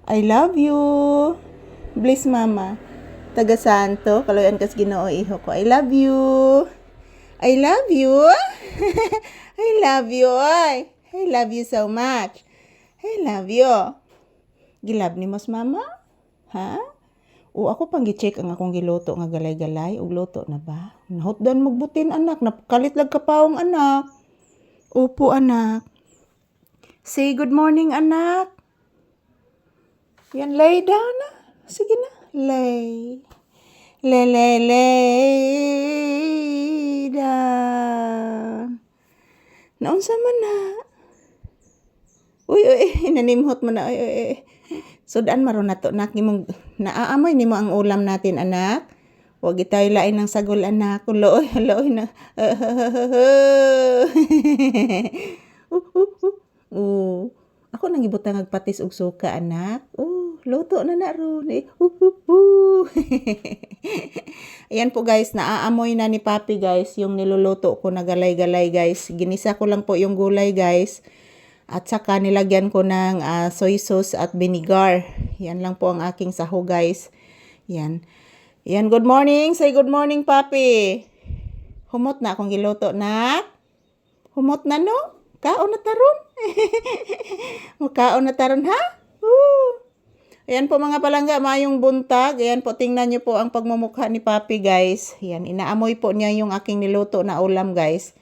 I love you. Bless mama. Taga Santo, kaloyan kas Ginoo iho ko. I love you. I love you. I love you. Oy. I love you so much. I love you. Gilab ni mos mama? Ha? O ako pang gi-check ang akong giluto nga galay-galay. Og luto na ba? Nahutdan magbutin anak. Napakalit lag kapaong anak. Opo anak. Say good morning anak. Yan, lay down na. Sige na. Lay. Lay down. Naunsa man na. Uy, nanimhot mo na. Uy. Sudan maron na to, nak. Naaamoy ni mo ang ulam natin, anak. Huwag itayo lain ng sagol, anak. Uloy na. Ako nang ibutang agpatis og suka, anak. Luto na ron. Ayan po guys, naaamoy na ni Papi guys yung niluluto ko na galay-galay guys. Ginisa ko lang po yung gulay guys. At saka nilagyan ko ng soy sauce at vinegar. Yan lang po ang aking saho guys. Yan. Yan, good morning. Say good morning, Papi. Humot na akong giluto na. Humot na no? Kaon na taron. Makaon na taron ha? Ayan po mga palangga, mayong buntag. Ayan po, tingnan nyo po ang pagmumukha ni Papi guys. Ayan, inaamoy po niya yung aking niluto na ulam guys.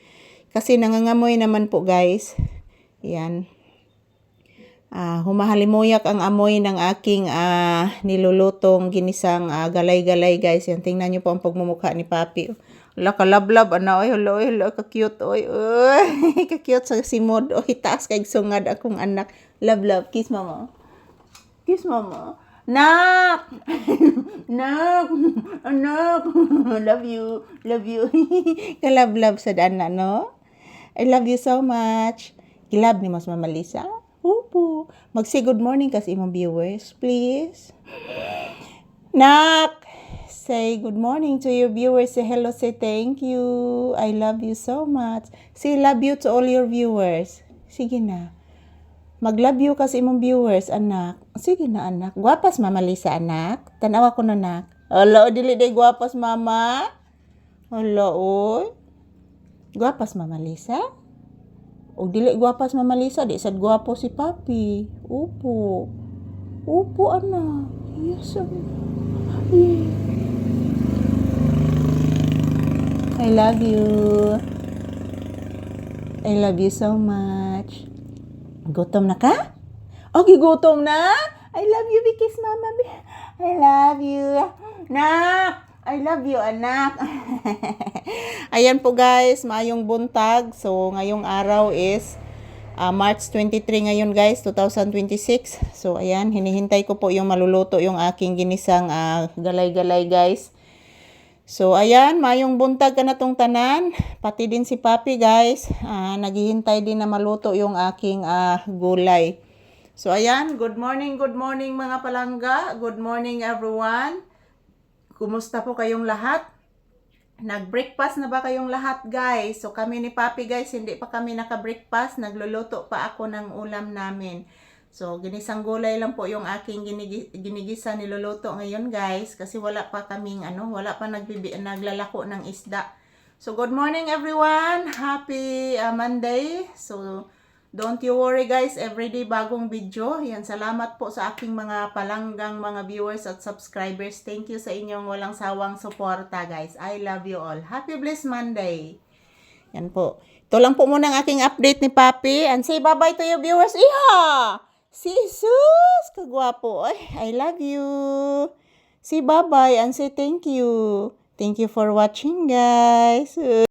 Kasi nangangamoy naman po guys. Ayan. Humahalimuyak ang amoy ng aking nilulutong ginisang galay-galay guys. Yan, tingnan nyo po ang pagmumukha ni Papi. Wala ka lablab, ana, oy, hello, ka-cute, oy, ka-cute sa simod, oy, taas kay sungad akong anak. Love, kiss mama. Kiss mama. Nak! Nak! Anak! Love you. Kalab-lab sa dana, no? I love you so much. Gilab ni Mas Mama Lisa. Opo. Mag-say good morning kasi imong viewers, please. Nak! Say good morning to your viewers. Say hello, say thank you. I love you so much. Say love you to all your viewers. Sige na. Mag-love you kasi imong viewers, anak. Sige na, anak. Gwapas, Mama Lisa, anak. Tanawa ko na, anak. Hala, dili day gwapas, Mama. Hala, oy. Gwapas, Mama Lisa. O dili gwapas, Mama Lisa. Di sad gwapo si Papi. Upo, anak. Yes, I love you. I love you so much. Gutom na ka? Gutom na? I love you, Kiss Mama. I love you. Nak! I love you, anak. Ayan po guys, mayong buntag. So, ngayong araw is March 23 ngayon guys, 2026. So, ayan, hinihintay ko po yung maluluto yung aking ginisang galay-galay guys. So, ayan, mayong buntag ka na tong tanan. Pati din si Papi, guys. Naghihintay din na maluto yung aking gulay. So, ayan, good morning mga palangga. Good morning, everyone. Kumusta po kayong lahat? Nag-breakfast na ba kayong lahat, guys? So, kami ni Papi, guys, hindi pa kami naka-breakfast. Nagluluto pa ako ng ulam namin. So, ginisang gulay lang po yung aking ginigisa niluluto ngayon guys. Kasi wala pa kaming wala pa naglalako ng isda. So, good morning everyone. Happy Monday. So, don't you worry guys. Everyday bagong video. Yan, salamat po sa aking mga palanggang mga viewers at subscribers. Thank you sa inyong walang sawang suporta guys. I love you all. Happy blessed Monday. Yan po. Ito lang po muna ang aking update ni Papi. And say bye-bye to your viewers. Iha! Si Jesus! Kagwapo. I love you. Say bye-bye and say thank you. Thank you for watching, guys.